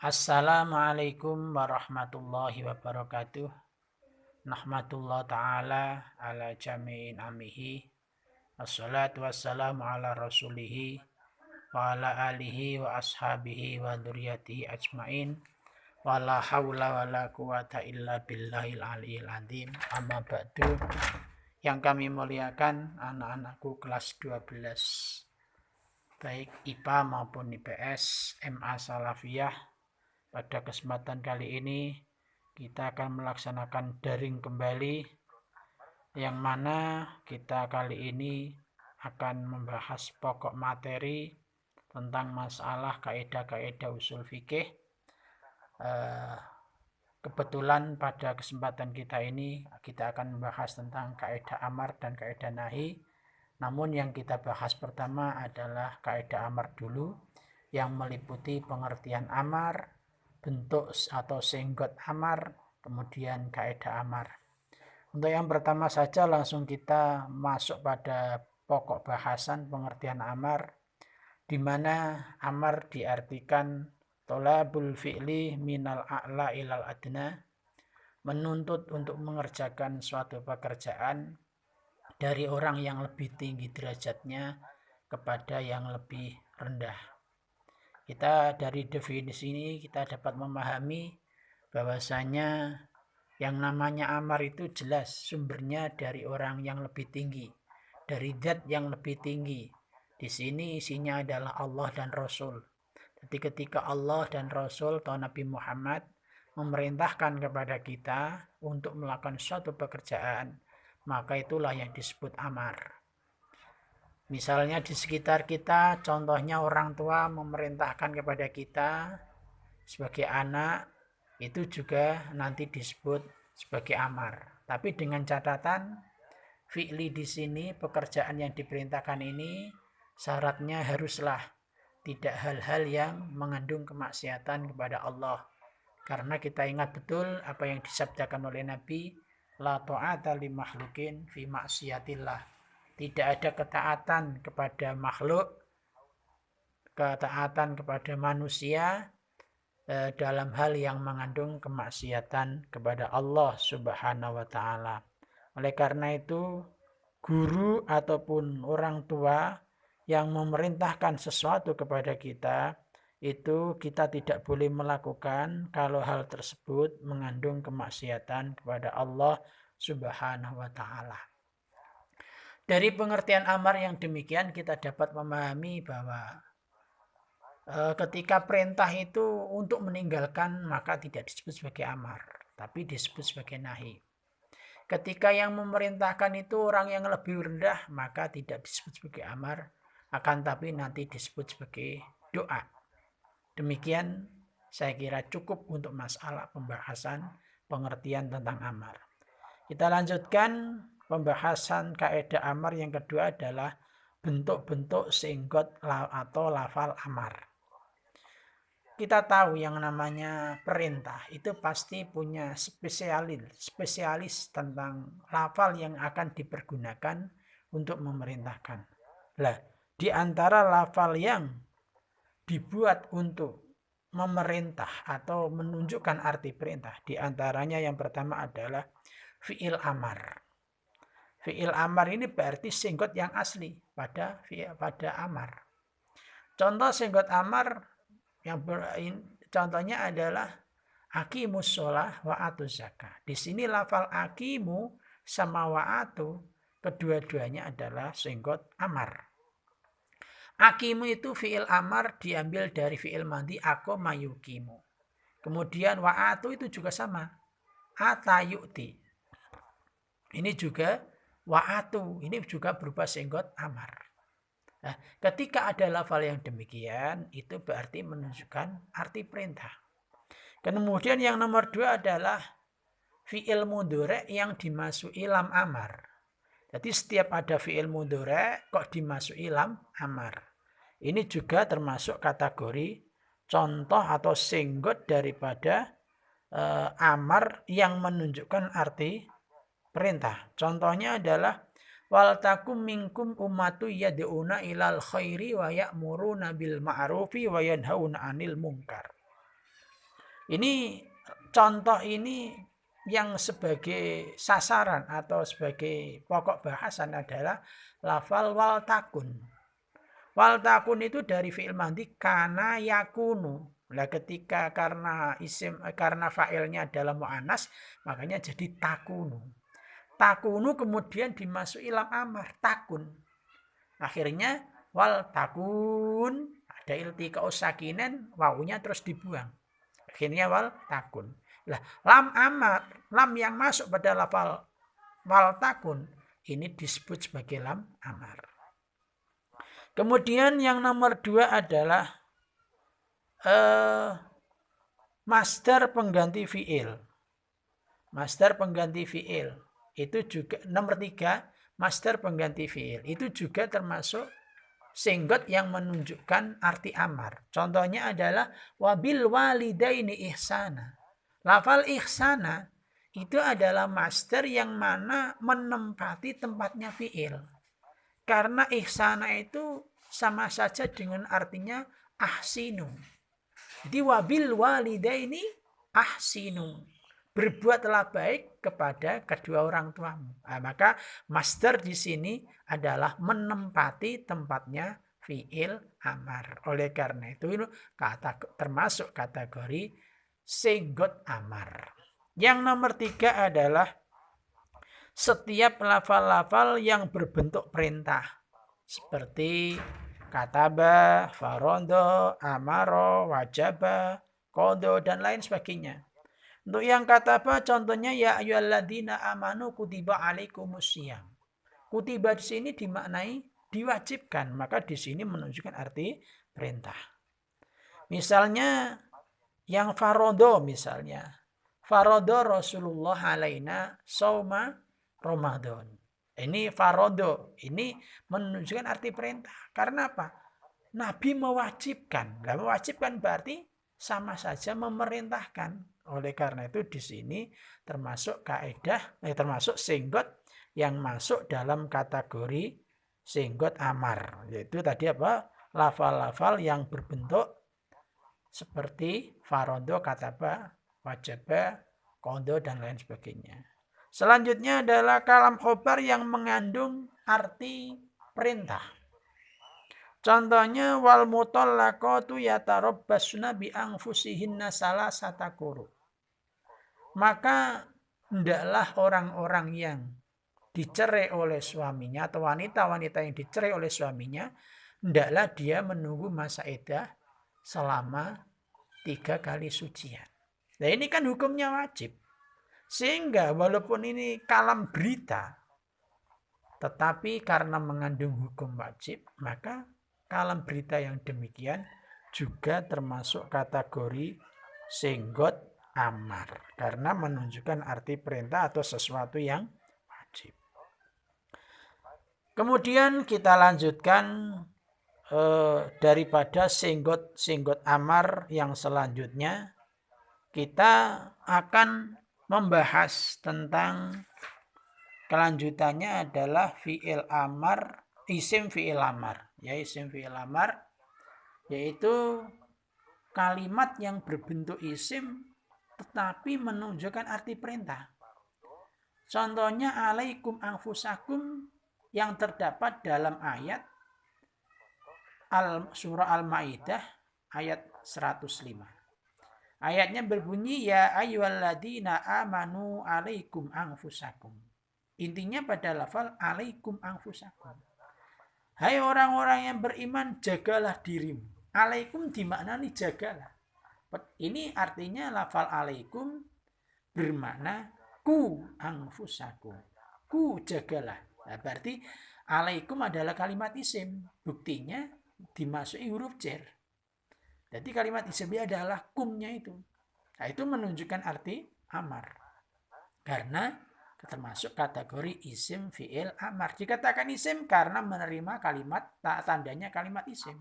Assalamualaikum warahmatullahi wabarakatuh. Nahmatullah ta'ala ala jami'in amihi. Assalatu wassalamu ala rasulihi wa ala alihi wa ashabihi wa dzurriyyatihi ajmain. Wa la haula wa la quwata illa billahil aliyil azim. Amma ba'du. Yang kami muliakan anak-anakku kelas 12, baik IPA maupun IPS, MA Salafiyah. Pada kesempatan kali ini kita akan melaksanakan daring kembali, yang mana kita kali ini akan membahas pokok materi tentang masalah kaidah-kaidah usul fikih. Kebetulan pada kesempatan kita ini kita akan membahas tentang kaidah amar dan kaidah nahi. Namun yang kita bahas pertama adalah kaidah amar dulu, yang meliputi pengertian amar, bentuk atau senggot amar, kemudian kaidah amar. Untuk yang pertama saja langsung kita masuk pada pokok bahasan pengertian amar, di mana amar diartikan tolabul fi'li minal a'la ilal adna, menuntut untuk mengerjakan suatu pekerjaan dari orang yang lebih tinggi derajatnya kepada yang lebih rendah. Kita dari definisi ini kita dapat memahami bahwasanya yang namanya amar itu jelas sumbernya dari orang yang lebih tinggi, dari zat yang lebih tinggi. Di sini isinya adalah Allah dan Rasul. Jadi ketika Allah dan Rasul atau Nabi Muhammad memerintahkan kepada kita untuk melakukan suatu pekerjaan, maka itulah yang disebut amar. Misalnya di sekitar kita, contohnya orang tua memerintahkan kepada kita sebagai anak, itu juga nanti disebut sebagai amar. Tapi dengan catatan, fi'li di sini, pekerjaan yang diperintahkan ini, syaratnya haruslah tidak hal-hal yang mengandung kemaksiatan kepada Allah. Karena kita ingat betul apa yang disabdakan oleh Nabi, la ta'ata li makhlukin fi maksiatillah. Tidak ada ketaatan kepada makhluk, ketaatan kepada manusia dalam hal yang mengandung kemaksiatan kepada Allah Subhanahu wa ta'ala. Oleh karena itu, guru ataupun orang tua yang memerintahkan sesuatu kepada kita, itu kita tidak boleh melakukan kalau hal tersebut mengandung kemaksiatan kepada Allah Subhanahu wa ta'ala. Dari pengertian amar yang demikian kita dapat memahami bahwa ketika perintah itu untuk meninggalkan maka tidak disebut sebagai amar, tapi disebut sebagai nahi. Ketika yang memerintahkan itu orang yang lebih rendah, maka tidak disebut sebagai amar, akan tapi nanti disebut sebagai doa. Demikian saya kira cukup untuk masalah pembahasan pengertian tentang amar. Kita lanjutkan pembahasan kaidah amar. Yang kedua adalah bentuk-bentuk senggot atau lafal amar. Kita tahu yang namanya perintah itu pasti punya spesialis tentang lafal yang akan dipergunakan untuk memerintahkan. Lah, di antara lafal yang dibuat untuk memerintah atau menunjukkan arti perintah, di antaranya yang pertama adalah fi'il amar. Fi'il amar ini berarti senggot yang asli pada amar. Contoh senggot amar contohnya adalah aqimus sholah wa atuz zakah. Di sini lafal aqimu sama wa atu kedua-duanya adalah senggot amar. Aqimu itu fi'il amar diambil dari fi'il madhi aqama yuqimu. Kemudian wa atu itu juga sama, ata yu'ti. Ini juga wa atu, ini juga berupa senggot amar. Nah, ketika ada lafal yang demikian, itu berarti menunjukkan arti perintah. Kemudian yang nomor 2 adalah fi'il mudhari' yang dimasuki lam amar. Jadi setiap ada fi'il mudhari' kok dimasuki lam amar. Ini juga termasuk kategori contoh atau senggot daripada amar yang menunjukkan arti perintah. Contohnya adalah wal takum minkum ummatu yad'una ilal khairi wa ya'muruna bil ma'rufi wa yanhauna 'anil munkar. Ini contoh ini yang sebagai sasaran atau sebagai pokok bahasan adalah lafal wal takun. Wal takun itu dari fi'il madhi kana yakunu. Nah, ketika karena fa'ilnya adalah mu'annas, makanya jadi takunu. Takunu kemudian dimasuki lam amar, takun. Akhirnya wal takun, ada iltiqa'us sakinen, wawunya terus dibuang. Akhirnya wal takun. Lah, lam amar, lam yang masuk pada lafal wal takun ini disebut sebagai lam amar. Kemudian yang nomor 2 adalah masdar pengganti fiil. Masdar pengganti fiil itu juga nomor 3, masdar pengganti fiil itu juga termasuk singgot yang menunjukkan arti amar. Contohnya adalah wabil walidaini ihsana. Lafal ihsana itu adalah masdar yang mana menempati tempatnya fiil. Karena ihsana itu sama saja dengan artinya ahsinu. Jadi wabil walidaini ahsinu. Berbuatlah baik kepada kedua orang tuamu. Nah, maka masdar di sini adalah menempati tempatnya fiil amar. Oleh karena itu termasuk kategori singgot amar. Yang nomor 3 adalah setiap lafal-lafal yang berbentuk perintah. Seperti kataba, farondo, amaro, wajaba, kodo, dan lain sebagainya. Untuk yang kataba contohnya ya ayyuhalladzina amanu kutiba alaikumusiyam. Kutiba di sini dimaknai diwajibkan, maka di sini menunjukkan arti perintah. Misalnya yang farodo misalnya. Farodo Rasulullah alaina sauma Ramadan. Ini farodo. Ini menunjukkan arti perintah. Karena apa? Nabi mewajibkan. Nah, mewajibkan berarti sama saja memerintahkan. Oleh karena itu di sini termasuk kaidah, termasuk singgot yang masuk dalam kategori singgot amar. Yaitu tadi apa? Lafal-lafal yang berbentuk seperti farodo, kataba, wajaba, kondo, dan lain sebagainya. Selanjutnya adalah kalam khobar yang mengandung arti perintah. Contohnya wal mutallaqatu yatarabbasna bi anfusihinna salasata quru. Maka hendaklah orang-orang yang dicerai oleh suaminya atau wanita-wanita yang dicerai oleh suaminya, hendaklah dia menunggu masa iddah selama 3 kali sucian. Nah, ini kan hukumnya wajib. Sehingga walaupun ini kalam berita, tetapi karena mengandung hukum wajib, maka kalam berita yang demikian juga termasuk kategori singgot amar. Karena menunjukkan arti perintah atau sesuatu yang wajib. Kemudian kita lanjutkan daripada singgot amar yang selanjutnya. Kita akan membahas tentang kelanjutannya adalah fi'il amar, isim fi'il amar. Ya, isim fi'il amar yaitu kalimat yang berbentuk isim tetapi menunjukkan arti perintah. Contohnya alaikum anfusakum yang terdapat dalam ayat surah Al-Maidah ayat 105. Ayatnya berbunyi ya ayyuhalladzina amanu alaikum anfusakum. Intinya pada lafal alaikum anfusakum. Hai orang-orang yang beriman, jagalah dirimu. Alaikum dimaknani jagalah. Ini artinya lafal alaikum bermakna ku anfusakum. Ku jagalah. Nah, berarti alaikum adalah kalimat isim. Buktinya dimasuki huruf jar. Jadi kalimat isimnya adalah kumnya itu. Nah, itu menunjukkan arti amar. Karena termasuk kategori isim fi'il amar. Dikatakan isim karena menerima kalimat, tandanya kalimat isim.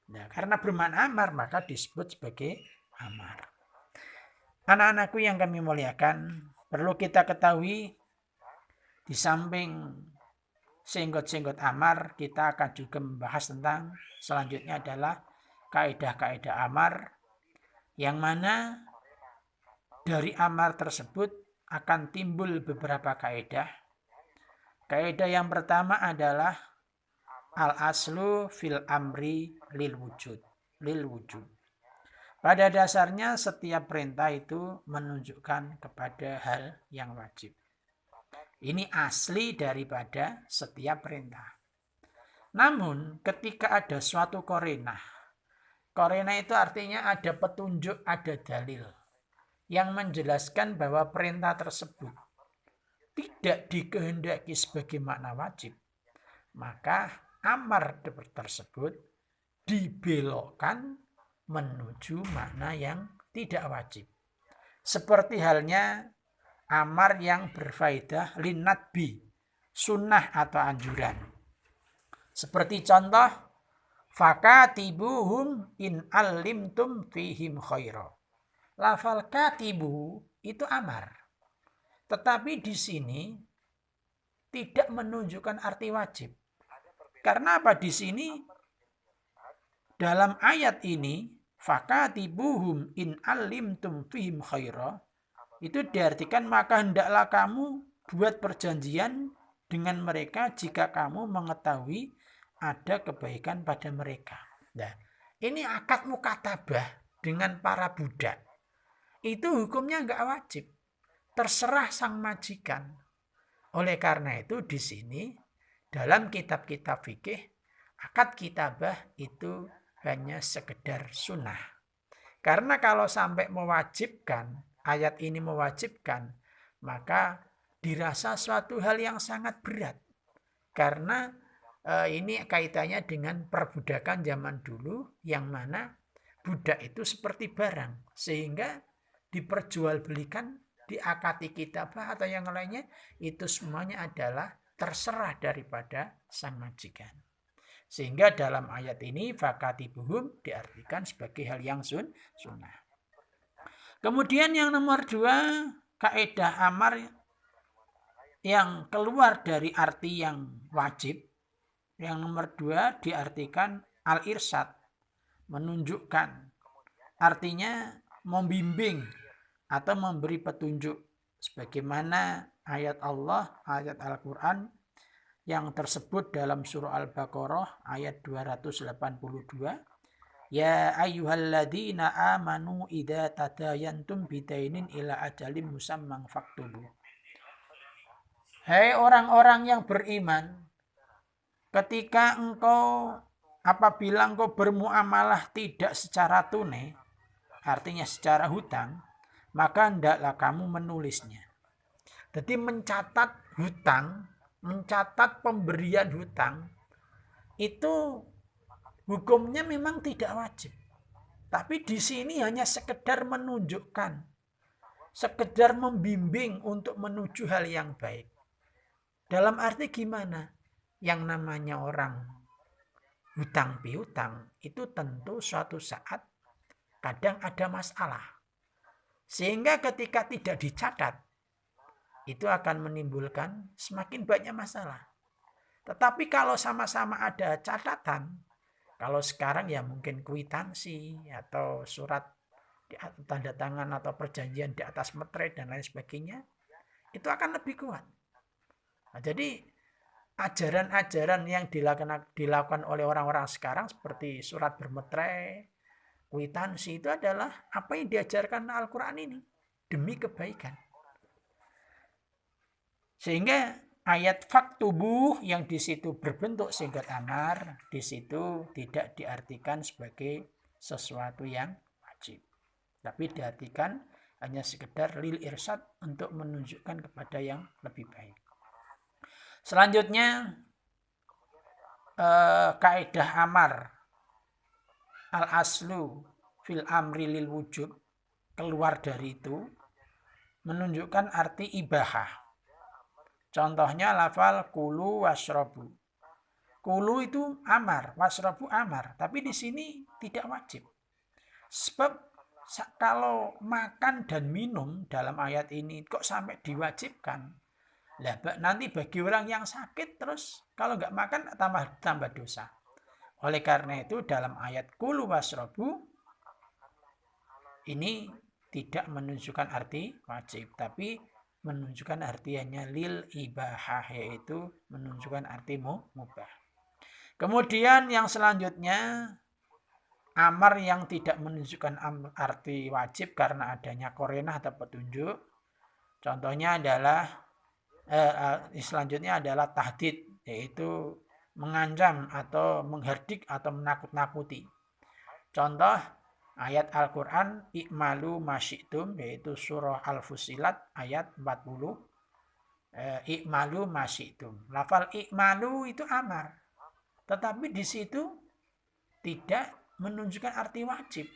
Nah, karena bermakna amar, maka disebut sebagai amar. Anak-anakku yang kami muliakan, perlu kita ketahui, di samping singgot-singgot amar, kita akan juga membahas tentang selanjutnya adalah kaidah-kaidah amar yang mana dari amar tersebut akan timbul beberapa kaidah. Kaidah yang pertama adalah al-aslu fil amri lil wujud. Pada dasarnya setiap perintah itu menunjukkan kepada hal yang wajib. Ini asli daripada setiap perintah. Namun ketika ada suatu korinah itu artinya ada petunjuk, ada dalil yang menjelaskan bahwa perintah tersebut tidak dikehendaki sebagai makna wajib, maka amar tersebut dibelokkan menuju makna yang tidak wajib. Seperti halnya amar yang berfaedah linadbi, sunnah atau anjuran. Seperti contoh, fakatibuhum in alimtum fihim khaira. Lafal katibu itu amar. Tetapi di sini tidak menunjukkan arti wajib. Karena apa di sini? Dalam ayat ini, fakatibuhum in alimtum fihim khaira, itu diartikan maka hendaklah kamu buat perjanjian dengan mereka jika kamu mengetahui ada kebaikan pada mereka. Nah, ini akad mukatabah dengan para budak. Itu hukumnya enggak wajib. Terserah sang majikan. Oleh karena itu di sini dalam kitab-kitab fikih akad kitabah itu hanya sekedar sunnah. Karena kalau sampai mewajibkan, ayat ini mewajibkan, maka dirasa suatu hal yang sangat berat. Karena ini kaitannya dengan perbudakan zaman dulu yang mana budak itu seperti barang. Sehingga diperjualbelikan, diakati kitabah atau yang lainnya, itu semuanya adalah terserah daripada sang majikan. Sehingga dalam ayat ini fakatibuhum diartikan sebagai hal yang sunnah. Kemudian yang nomor 2, kaidah amar yang keluar dari arti yang wajib. Yang nomor 2 diartikan al-irsyad, menunjukkan. Artinya membimbing atau memberi petunjuk. Sebagaimana ayat Allah, ayat Al-Quran yang tersebut dalam surah Al-Baqarah ayat 282. Ya ayyuhalladzina amanu idza tadayantum bidainin ila ajalin musamman faktubu. Hai orang-orang yang beriman, ketika apabila engkau bermuamalah tidak secara tunai, artinya secara hutang, maka hendaklah kamu menulisnya. Jadi mencatat hutang, mencatat pemberian hutang itu hukumnya memang tidak wajib. Tapi di sini hanya sekedar menunjukkan, sekedar membimbing untuk menuju hal yang baik. Dalam arti gimana? Yang namanya orang hutang piutang itu tentu suatu saat kadang ada masalah. Sehingga ketika tidak dicatat, itu akan menimbulkan semakin banyak masalah. Tetapi kalau sama-sama ada catatan, kalau sekarang ya mungkin kwitansi atau surat tanda tangan atau perjanjian di atas meterai dan lain sebagainya, itu akan lebih kuat. Nah, jadi ajaran-ajaran yang dilakukan oleh orang-orang sekarang seperti surat bermeterai, kwitansi itu adalah apa yang diajarkan Al-Quran ini demi kebaikan. Sehingga ayat faktubuh yang di situ berbentuk singkat amar, di situ tidak diartikan sebagai sesuatu yang wajib. Tapi diartikan hanya sekedar lil irsyad untuk menunjukkan kepada yang lebih baik. Selanjutnya kaidah amar al-aslu fil amri lil wujub, keluar dari itu menunjukkan arti ibahah. Contohnya lafal kulu wasrobu. Kulu itu amar, wasrobu amar. Tapi di sini tidak wajib. Sebab kalau makan dan minum dalam ayat ini kok sampai diwajibkan. Lah nanti bagi orang yang sakit terus kalau nggak makan tambah dosa. Oleh karena itu dalam ayat kulu wasrobu Ini tidak menunjukkan arti wajib, tapi menunjukkan artinya lil ibahah, yaitu menunjukkan arti mubah. Kemudian yang selanjutnya, amar yang tidak menunjukkan arti wajib karena adanya korinah atau petunjuk. Contohnya adalah selanjutnya adalah tahdid, yaitu mengancam atau menghardik atau menakut-nakuti. Contoh ayat Al-Quran, i'malu masyitum, yaitu surah Al-Fusilat ayat 40. I'malu masyitum. Lafal i'malu itu amar, tetapi di situ tidak menunjukkan arti wajib.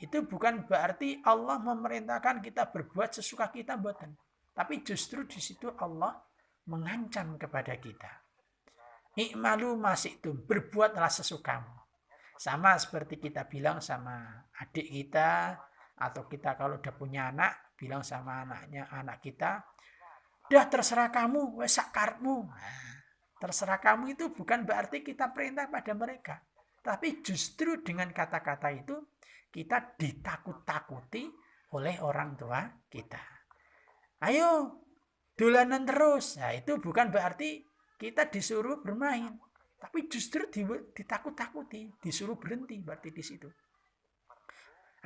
Itu bukan berarti Allah memerintahkan kita berbuat sesuka kita, buatan. Tapi justru di situ Allah mengancam kepada kita. I'malu masyitum, berbuatlah sesukamu. Sama seperti kita bilang sama adik kita, atau kita kalau udah punya anak, bilang sama anak kita, udah terserah kamu, wes sakarmu. Nah, terserah kamu itu bukan berarti kita perintah pada mereka. Tapi justru dengan kata-kata itu, kita ditakut-takuti oleh orang tua kita. Ayo, dolanan terus. Nah, itu bukan berarti kita disuruh bermain. Tapi justru ditakut-takuti, disuruh berhenti berarti di situ.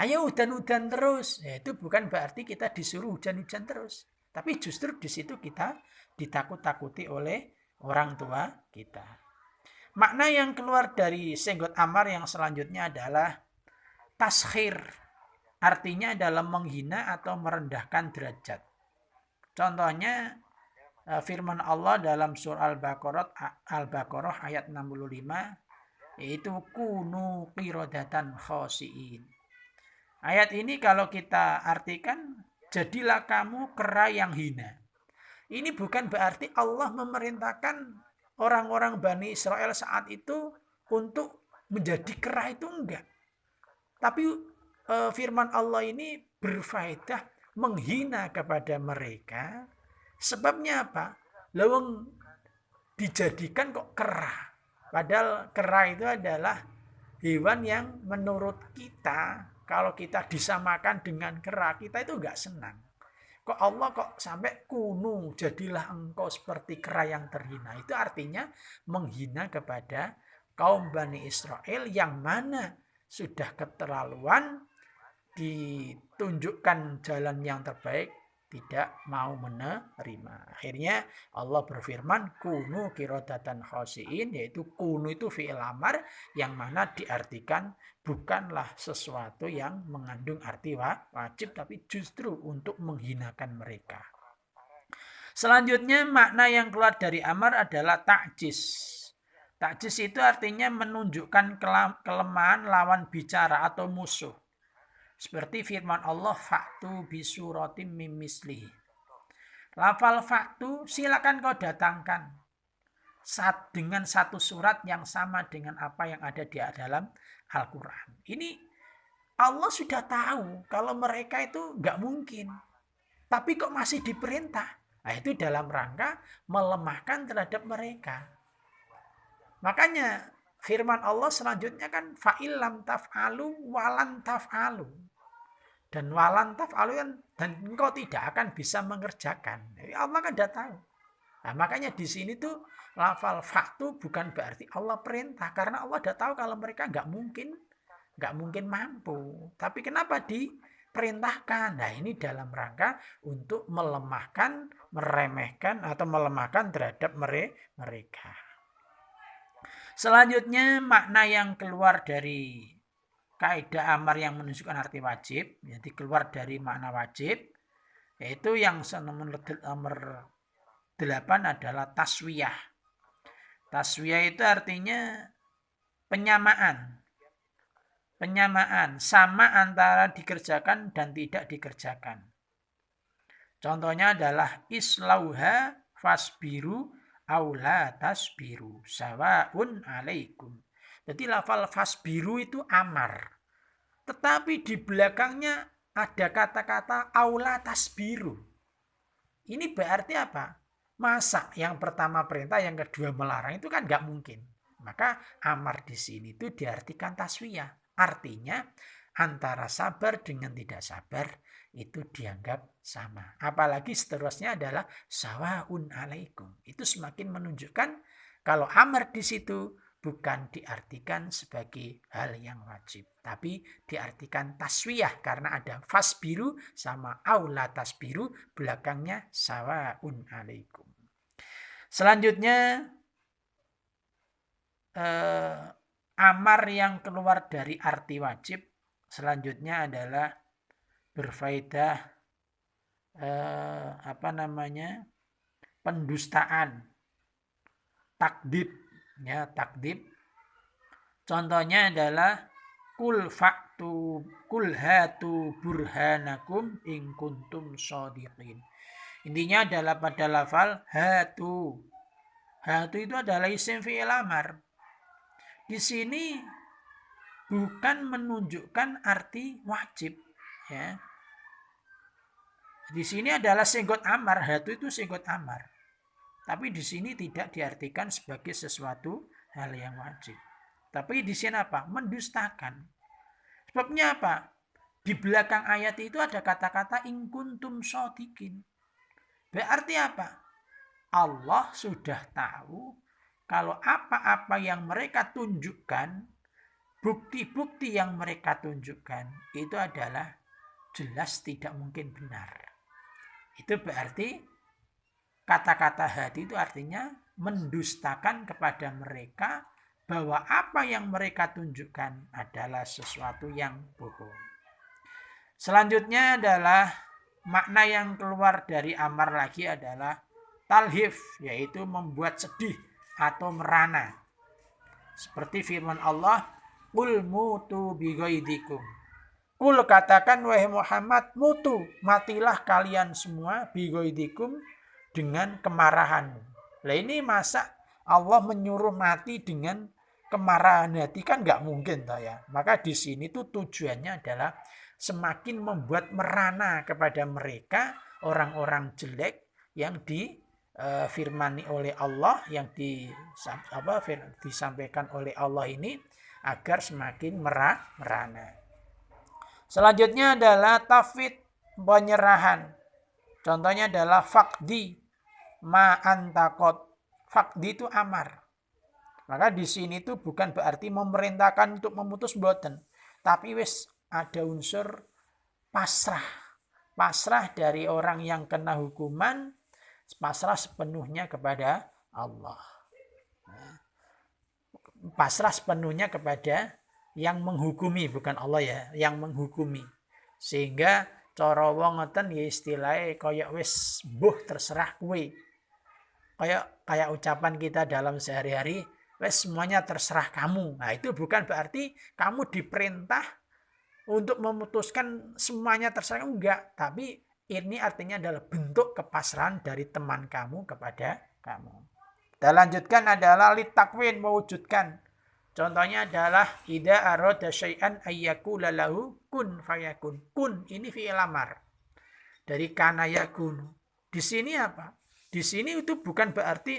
Ayo hujan-hujan terus. Ya, itu bukan berarti kita disuruh hujan-hujan terus. Tapi justru di situ kita ditakut-takuti oleh orang tua kita. Makna yang keluar dari senggot amar yang selanjutnya adalah taskhir. Artinya adalah menghina atau merendahkan derajat. Contohnya firman Allah dalam surah Al-Baqarah ayat 65, yaitu kunu qiradatan khasiin. Ayat ini kalau kita artikan, jadilah kamu kera yang hina. Ini bukan berarti Allah memerintahkan orang-orang Bani Israel saat itu untuk menjadi kera, itu enggak. Tapi firman Allah ini berfaedah menghina kepada mereka. Sebabnya apa? Lawang dijadikan kok kera. Padahal kera itu adalah hewan yang menurut kita, kalau kita disamakan dengan kera, kita itu enggak senang. Kok Allah kok sampai kunu, jadilah engkau seperti kera yang terhina. Itu artinya menghina kepada kaum Bani Israel yang mana sudah keterlaluan, ditunjukkan jalan yang terbaik, tidak mau menerima. Akhirnya Allah berfirman kunu qiradatan khasiin, yaitu kunu itu fi'il amar yang mana diartikan bukanlah sesuatu yang mengandung arti wajib, tapi justru untuk menghinakan mereka. Selanjutnya makna yang keluar dari amar adalah ta'jiz. Ta'jiz itu artinya menunjukkan kelemahan lawan bicara atau musuh. Seperti firman Allah, fa'tu bisuratim mim mislihi. Lafal fa'tu silakan kau datangkan dengan satu surat yang sama dengan apa yang ada di dalam Al-Quran. Ini Allah sudah tahu kalau mereka itu nggak mungkin. Tapi kok masih diperintah? Nah, itu dalam rangka melemahkan terhadap mereka. Makanya firman Allah selanjutnya kan fa'ilam taf'alu walan taf'alu. Dan walan taf'alu kan, dan engkau tidak akan bisa mengerjakan. Jadi Allah kan sudah tahu. Nah, makanya di sini tuh lafal fa'tu bukan berarti Allah perintah, karena Allah sudah tahu kalau mereka nggak mungkin mampu. Tapi kenapa diperintahkan? Nah, ini dalam rangka untuk melemahkan, meremehkan atau melemahkan terhadap mereka. Selanjutnya makna yang keluar dari kaidah amar yang menunjukkan arti wajib, jadi keluar dari makna wajib, yaitu yang nomor 8 adalah taswiyah. Taswiyah itu artinya penyamaan. Penyamaan sama antara dikerjakan dan tidak dikerjakan. Contohnya adalah islauha fasbiru aula tasbiru sawaun alaikum. Jadi lafal fasbiru itu amar. Tetapi di belakangnya ada kata-kata aula tasbiru. Ini berarti apa? Masa yang pertama perintah, yang kedua melarang, itu kan nggak mungkin. Maka amar di sini itu diartikan taswiyah. Artinya antara sabar dengan tidak sabar itu dianggap sama. Apalagi seterusnya adalah sawaun alaikum. Itu semakin menunjukkan kalau amar di situ bukan diartikan sebagai hal yang wajib, tapi diartikan taswiyah karena ada fasbiru sama aula tasbiru, belakangnya sawaun alaikum. Selanjutnya amar yang keluar dari arti wajib selanjutnya adalah berfaedah pendustaan, takdib, ya takdib. Contohnya adalah kul hatu burhanakum in kuntum shodiqin. Intinya adalah pada lafal hatu. Hatu itu adalah isim fi'il amar. Di sini bukan menunjukkan arti wajib, ya. Di sini adalah singgot amar, hatu itu singgot amar. Tapi di sini tidak diartikan sebagai sesuatu hal yang wajib. Tapi di sini apa? Mendustakan. Sebabnya apa? Di belakang ayat itu ada kata-kata in kuntum shodiqin. Berarti apa? Allah sudah tahu kalau apa-apa yang mereka tunjukkan, bukti-bukti yang mereka tunjukkan itu adalah jelas tidak mungkin benar. Itu berarti kata-kata hati itu artinya mendustakan kepada mereka bahwa apa yang mereka tunjukkan adalah sesuatu yang bohong. Selanjutnya adalah makna yang keluar dari amar lagi adalah talhif, yaitu membuat sedih atau merana. Seperti firman Allah, qul mutu bighaidikum. Qul katakan wahai Muhammad, mutu, matilah kalian semua bighaidikum dengan kemarahan. Lah ini masa Allah menyuruh mati dengan kemarahan hati, kan nggak mungkin toh ya. Maka di sini tuh tujuannya adalah semakin membuat merana kepada mereka orang-orang jelek yang difirmani oleh Allah, yang disampaikan oleh Allah ini agar semakin merana. Selanjutnya adalah tafwid, penyerahan. Contohnya adalah faqdi ma antakot. Faqdi itu amar. Maka di sini itu bukan berarti memerintahkan untuk memutus boten, tapi wis ada unsur pasrah. Pasrah dari orang yang kena hukuman, pasrah sepenuhnya kepada Allah. Pasrah sepenuhnya kepada yang menghukumi, bukan Allah ya, yang menghukumi. Sehingga cara wong ngoten ya istilahnya kaya wis mbuh terserah kuwi. Kayak ucapan kita dalam sehari-hari, wis semuanya terserah kamu. Nah, itu bukan berarti kamu diperintah untuk memutuskan semuanya terserah, enggak, tapi ini artinya adalah bentuk kepasrahan dari teman kamu kepada kamu. Kita lanjutkan adalah litakwin, mewujudkan. Contohnya adalah idza arada syai'an ayyakula lahu kun fayakun. Kun ini fi'il amar. Dari kana yakun. Di sini apa? Di sini itu bukan berarti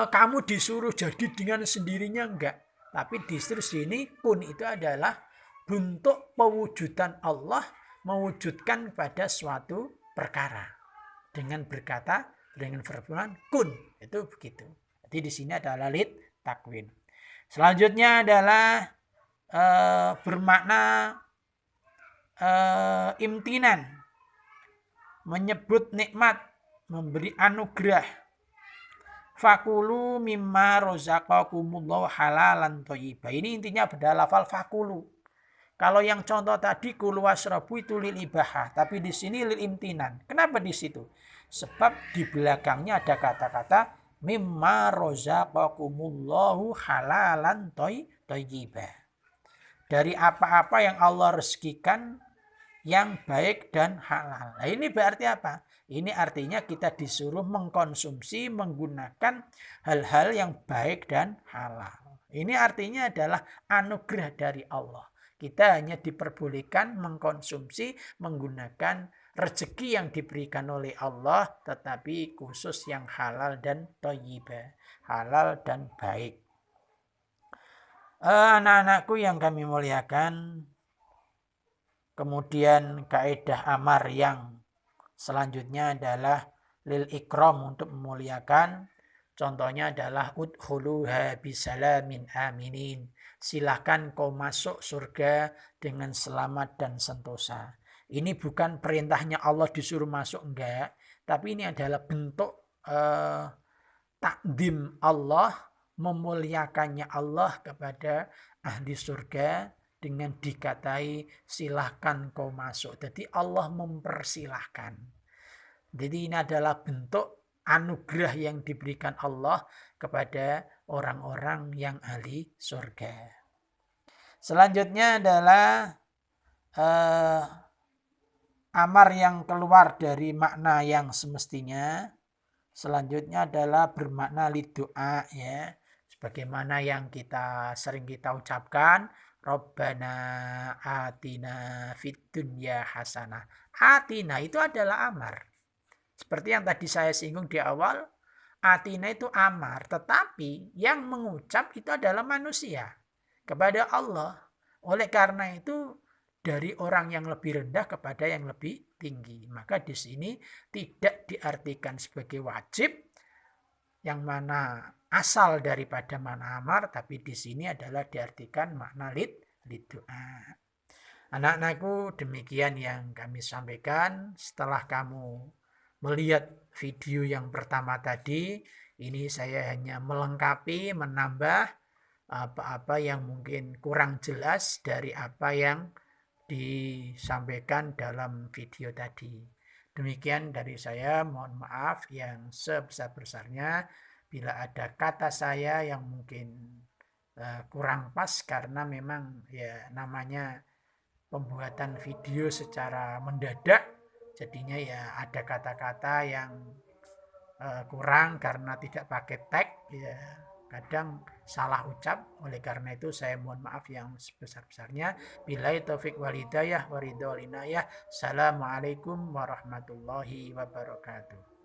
kamu disuruh jadi dengan sendirinya, enggak. Tapi di sini kun itu adalah bentuk pewujudan Allah mewujudkan pada suatu perkara dengan berkata, dengan firman kun, itu begitu. Jadi di sini adalah lit takwin. Selanjutnya adalah bermakna imtinan, menyebut nikmat, memberi anugerah. Fakulu mimma rozaqakumullahu halalan thayyiba. Ini intinya pada lafal fakulu. Kalau yang contoh tadi kulu wasrabu itu lil ibahah, tapi di sini lil imtinan. Kenapa di situ? Sebab di belakangnya ada kata-kata mimma rozaqakumullahu halalan thayyiba. Dari apa-apa yang Allah rezekikan yang baik dan halal. Nah, ini berarti apa? Ini artinya kita disuruh mengkonsumsi, menggunakan hal-hal yang baik dan halal. Ini artinya adalah anugerah dari Allah. Kita hanya diperbolehkan mengkonsumsi, menggunakan rezeki yang diberikan oleh Allah, tetapi khusus yang halal dan thayyibah, halal dan baik. Anak-anakku yang kami muliakan, Kemudian kaidah amar yang selanjutnya adalah lil ikram, untuk memuliakan. Contohnya adalah udkhuluha bisalamin aminin. Silahkan kau masuk surga dengan selamat dan sentosa. Ini bukan perintahnya Allah disuruh masuk, enggak. Tapi ini adalah bentuk takdim Allah, memuliakannya Allah kepada ahli surga dengan dikatai silahkan kau masuk. Jadi Allah mempersilahkan. Jadi ini adalah bentuk anugerah yang diberikan Allah kepada orang-orang yang ahli surga. Selanjutnya adalah amar yang keluar dari makna yang semestinya. Selanjutnya adalah bermakna lidoa, ya. Sebagaimana yang sering kita ucapkan, Rabbana atina fid dunya hasanah. Atina itu adalah amar. Seperti yang tadi saya singgung di awal, atina itu amar, tetapi yang mengucap itu adalah manusia kepada Allah. Oleh karena itu dari orang yang lebih rendah kepada yang lebih tinggi. Maka di sini tidak diartikan sebagai wajib, yang mana asal daripada makna amar, tapi di sini adalah diartikan makna doa. Anak-anakku, demikian yang kami sampaikan. Setelah kamu melihat video yang pertama tadi, ini saya hanya melengkapi, menambah apa-apa yang mungkin kurang jelas dari apa yang disampaikan dalam video tadi. Demikian dari saya, mohon maaf yang sebesar-besarnya bila ada kata saya yang mungkin kurang pas, karena memang ya namanya pembuatan video secara mendadak, jadinya ya ada kata-kata yang kurang karena tidak pakai tag, ya kadang salah ucap. Oleh karena itu saya mohon maaf yang sebesar-besarnya. Billahi taufik wal hidayah wa ridha wal inayah. Assalamualaikum warahmatullahi wabarakatuh.